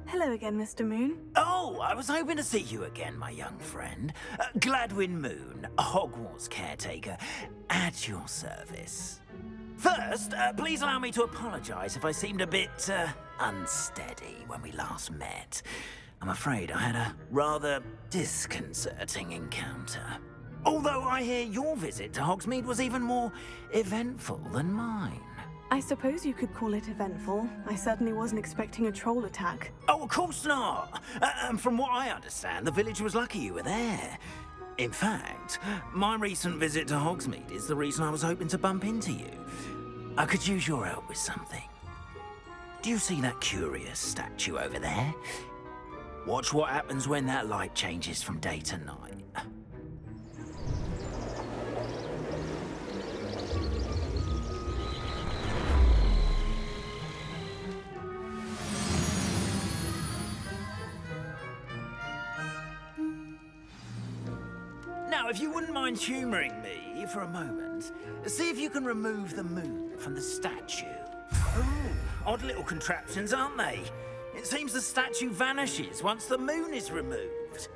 Hello again, Mr. Moon. Oh, I was hoping to see you again, my young friend. Gladwin Moon, Hogwarts caretaker, at your service. First, please allow me to apologize if I seemed a bit unsteady when we last met. I'm afraid I had a rather disconcerting encounter. Although I hear your visit to Hogsmeade was even more eventful than mine. I suppose you could call it eventful. I certainly wasn't expecting a troll attack. Oh, of course not. And from what I understand, the village was lucky you were there. In fact, my recent visit to Hogsmeade is the reason I was hoping to bump into you. I could use your help with something. Do you see that curious statue over there? Watch what happens when that light changes from day to night. Now, if you wouldn't mind humouring me for a moment, see if you can remove the moon from the statue. Ooh, odd little contraptions, aren't they? It seems the statue vanishes once the moon is removed,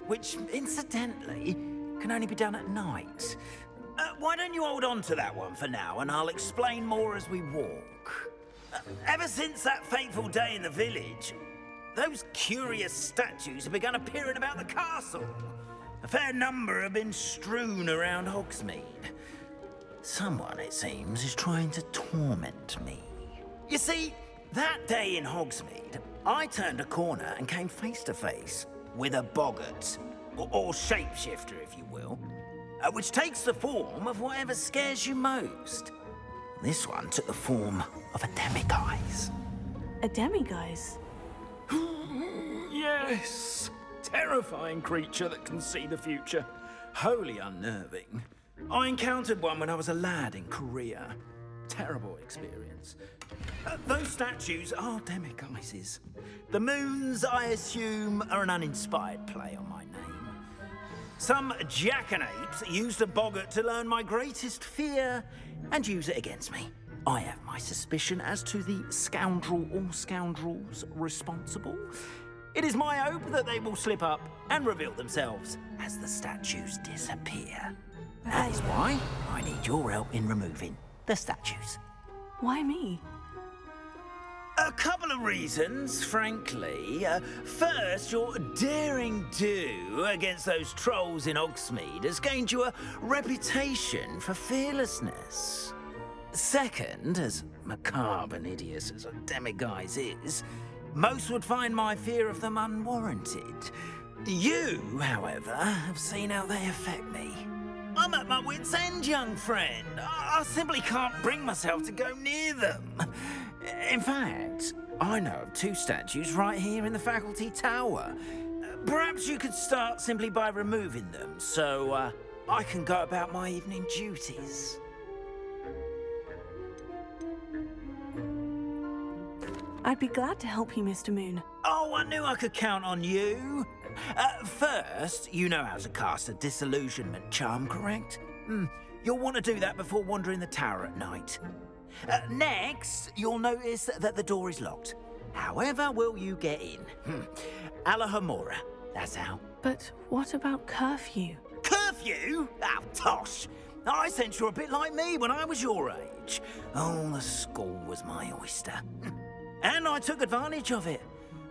which, incidentally, can only be done at night. Why don't you hold on to that one for now, and I'll explain more as we walk. Ever since that fateful day in the village, those curious statues have begun appearing about the castle. A fair number have been strewn around Hogsmeade. Someone, it seems, is trying to torment me. You see, that day in Hogsmeade, I turned a corner and came face to face with a boggart, or shapeshifter, if you will, which takes the form of whatever scares you most. This one took the form of a demiguise. A demiguise? Yes! Terrifying creature that can see the future. Wholly unnerving. I encountered one when I was a lad in Korea. Terrible experience. Those statues are demiguises. The moons, I assume, are an uninspired play on my name. Some jackanapes used a boggart to learn my greatest fear and use it against me. I have my suspicion as to the scoundrel or scoundrels responsible. It is my hope that they will slip up and reveal themselves as the statues disappear. That is why I need your help in removing the statues. Why me? A couple of reasons, frankly. First, your daring do against those trolls in Hogsmeade has gained you a reputation for fearlessness. Second, as macabre and hideous as a demiguise is, most would find my fear of them unwarranted. You, however, have seen how they affect me. I'm at my wit's end, young friend. I simply can't bring myself to go near them. In fact, I know of two statues right here in the faculty tower. Perhaps you could start simply by removing them, so I can go about my evening duties. I'd be glad to help you, Mr. Moon. Oh, I knew I could count on you. First, you know how to cast a disillusionment charm, correct? You'll want to do that before wandering the tower at night. Next, you'll notice that the door is locked. However will you get in? Alahomora, that's how. But what about curfew? Curfew? Oh, tosh. I sense you're a bit like me when I was your age. Oh, the school was my oyster. And I took advantage of it.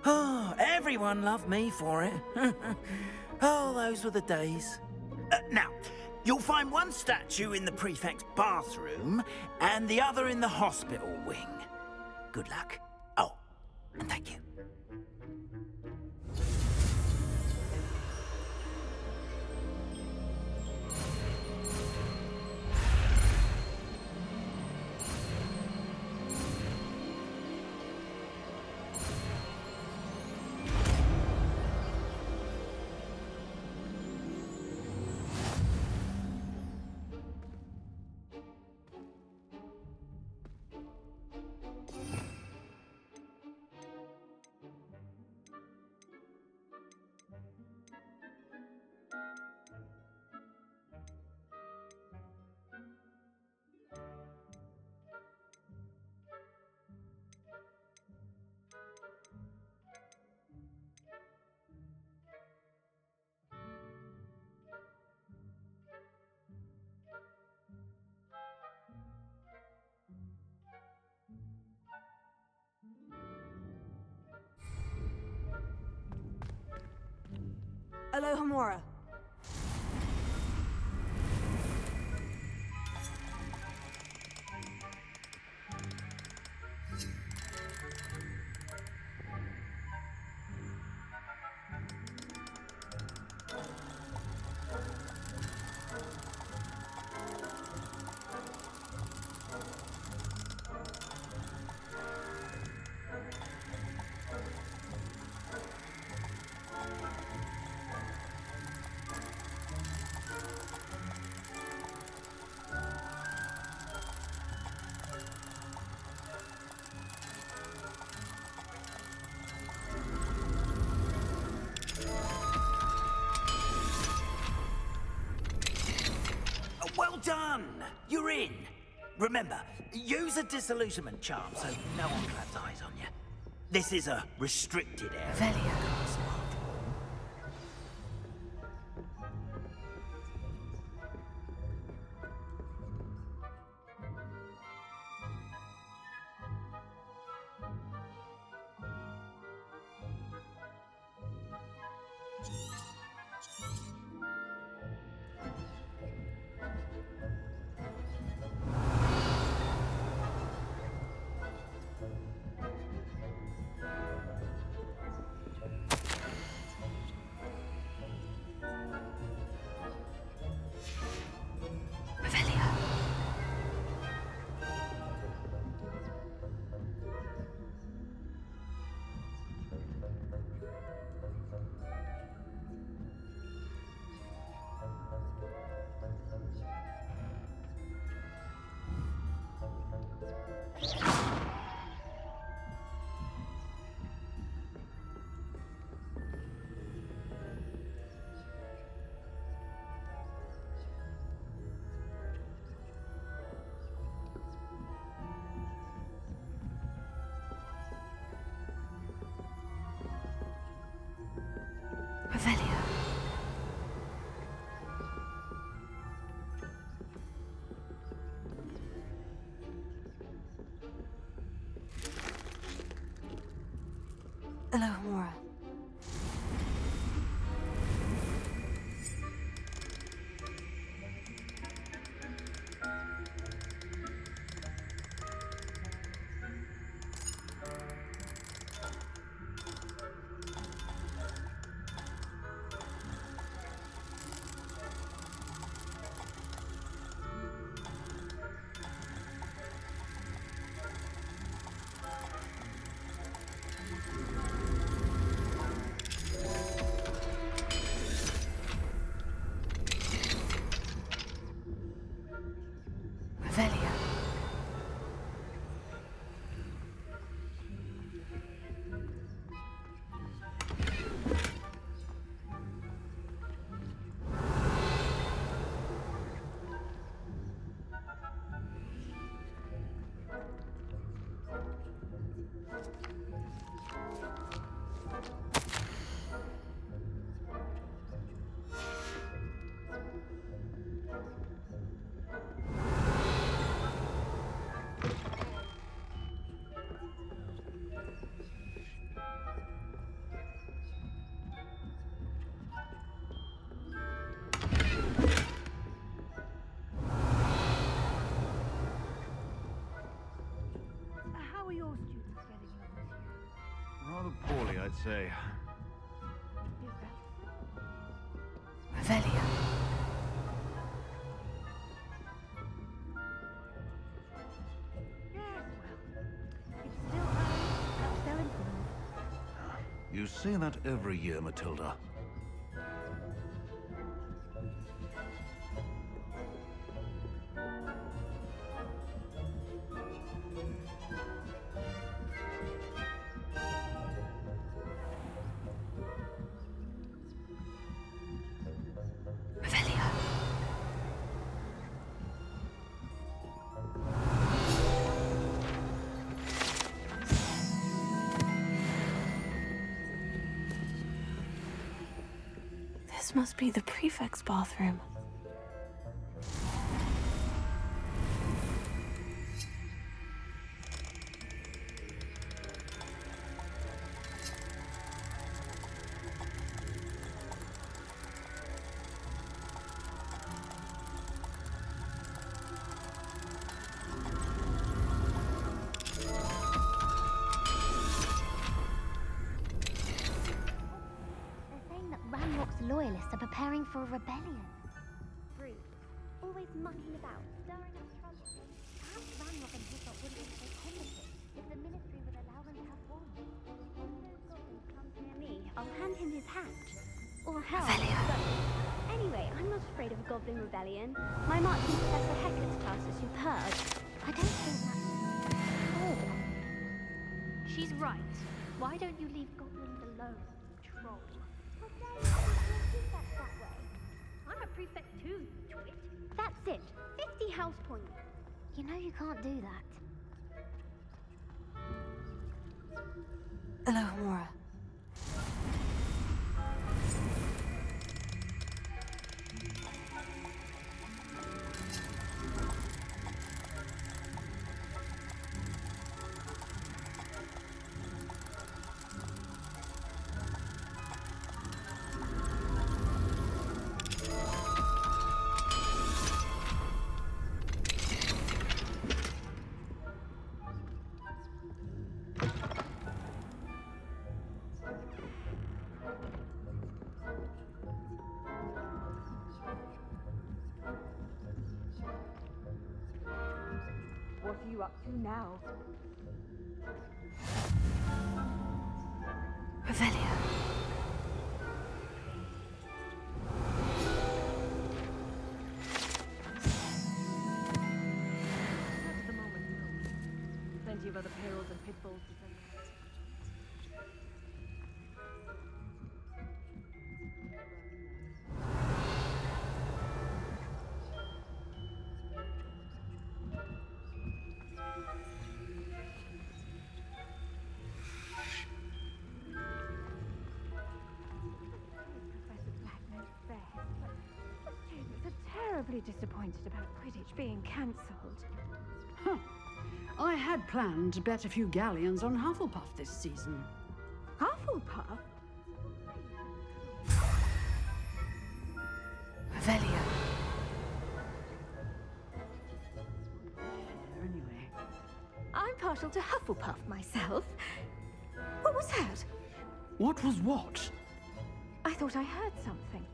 Oh, everyone loved me for it. Oh, those were the days. Now, you'll find one statue in the prefect's bathroom and the other in the hospital wing. Good luck. Oh, and thank you. Alohomora. Well done! You're in. Remember, use a disillusionment charm so no one claps eyes on you. This is a restricted area. Velia. Velia. Alohomora. Velia. How are your students getting on this year? Rather poorly, I'd say. Is that Velia. yes, well, it's still early. Perhaps they'll improve. You say that every year, Matilda. Velia. This must be the prefect's bathroom. loyalists are preparing for a rebellion. Rude. Always mucking about, stirring up trouble. Perhaps Ranrock and Hilltop wouldn't be so complicated if the Ministry would allow them to have one. If one of those goblins comes near me, I'll hand him his hat. Or hell. Anyway, I'm not afraid of a goblin rebellion. My marching Professor Hecat's class is superb. I don't think that's... Oh. She's right. Why don't you leave goblins alone, troll? How dare you keep that way? I'm a prefect too, you twit. That's it. 50 house points. You know you can't do that. Alohomora. What are you up to now? Revelio. Not at the moment, no. Plenty of other perils and pitfalls to fend off. Terribly disappointed about Quidditch being cancelled. Huh. I had planned to bet a few galleons on Hufflepuff this season. Hufflepuff? Revelio. Anyway. I'm partial to Hufflepuff myself. What was that? What was what? I thought I heard something.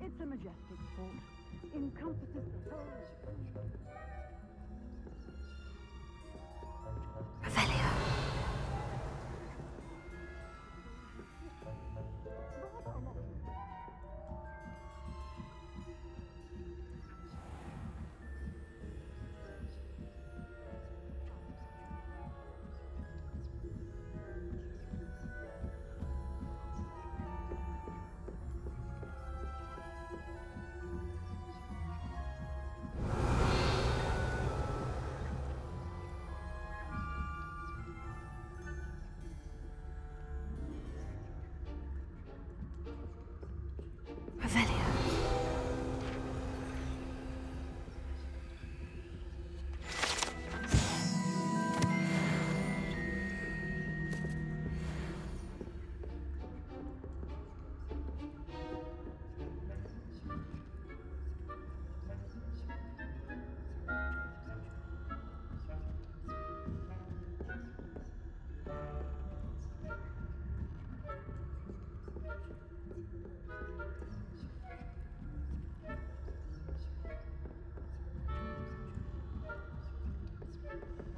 It's a majestic fort. Encompasses the whole... Revelio. Revelio.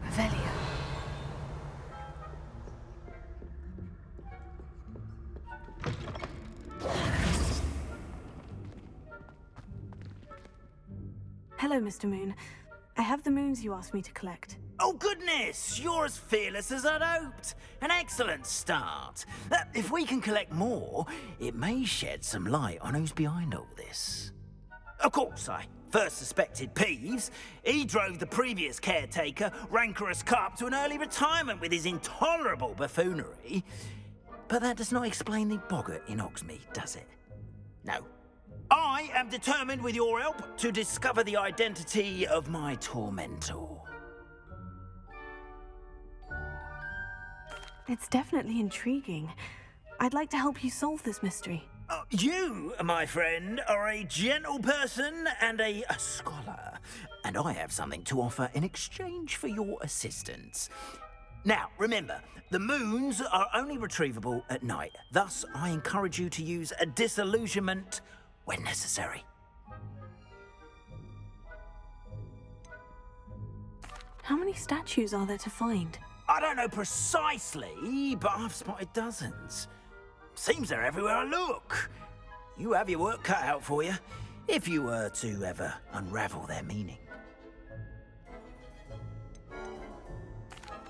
Revelio. Hello, Mr. Moon. I have the moons you asked me to collect. Oh, goodness! You're as fearless as I'd hoped. An excellent start. If we can collect more, it may shed some light on who's behind all this. Of course, I first suspected Peeves. He drove the previous caretaker, Rancorous Carp, to an early retirement with his intolerable buffoonery. But that does not explain the boggart in Hogsmeade, does it? No. I am determined, with your help, to discover the identity of my tormentor. It's definitely intriguing. I'd like to help you solve this mystery. You, my friend, are a gentle person and a scholar, and I have something to offer in exchange for your assistance. Now, remember, the moons are only retrievable at night. Thus, I encourage you to use a disillusionment when necessary. How many statues are there to find? I don't know precisely, but I've spotted dozens. Seems they're everywhere I look. You have your work cut out for you, if you were to ever unravel their meaning.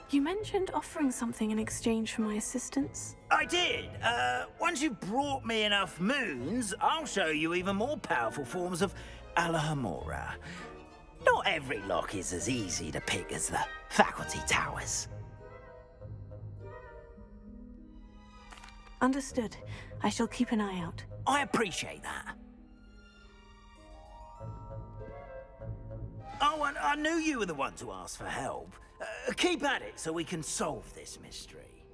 You mentioned offering something in exchange for my assistance. I did. Once you've brought me enough moons, I'll show you even more powerful forms of Alohomora. Not every lock is as easy to pick as the faculty towers. Understood. I shall keep an eye out. I appreciate that. Oh, and I knew you were the one to ask for help. Keep at it so we can solve this mystery.